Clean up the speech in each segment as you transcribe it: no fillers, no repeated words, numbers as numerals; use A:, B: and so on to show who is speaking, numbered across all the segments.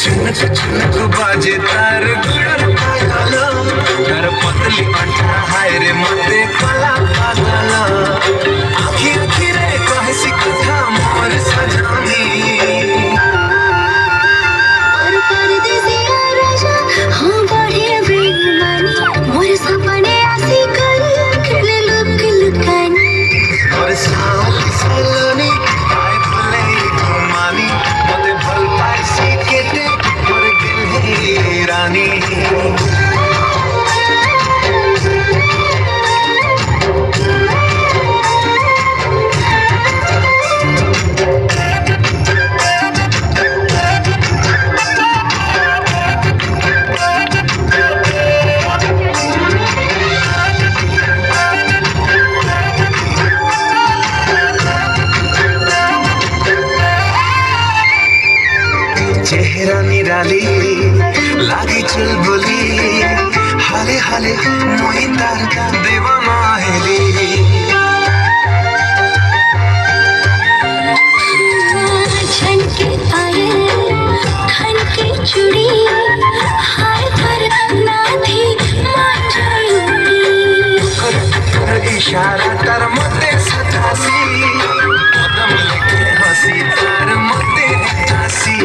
A: छुनक बाजे तार गुड़र पागला कर पतली अंटा हाय रे मते कला पागला आखिर आखिरे कहे सी कथा मोर सजानी
B: और परदेसी राजा हाँ बढ़े बेईमानी मोर सपने आसी कर खेले लुक लुकानी
A: और सावली सलोनी आए भले घुमानी मते भल पाइसी केते मोर गिल रानी चेहरा निराली लागी चल बोली हाले हाले मोहि तार देवाना हेली
B: छनके पायल खनके चूड़ी हाय पर नाथी मांझड़ी
A: कर इशारा तार मते सतासी कदम लेके हंसी तार मते हंसी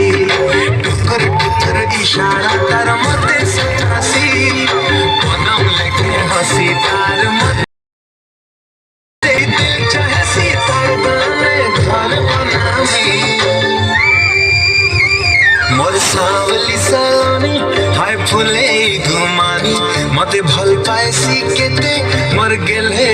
A: टुकर टुकर इशारा तार मते सतासी कदम लेके हंसी तार मते दिल चाहे सी तार गाने घर बनावी मोर सावली सलोनी हाय फुले घुमानी मते भल पाए सी केते मोर गेल हे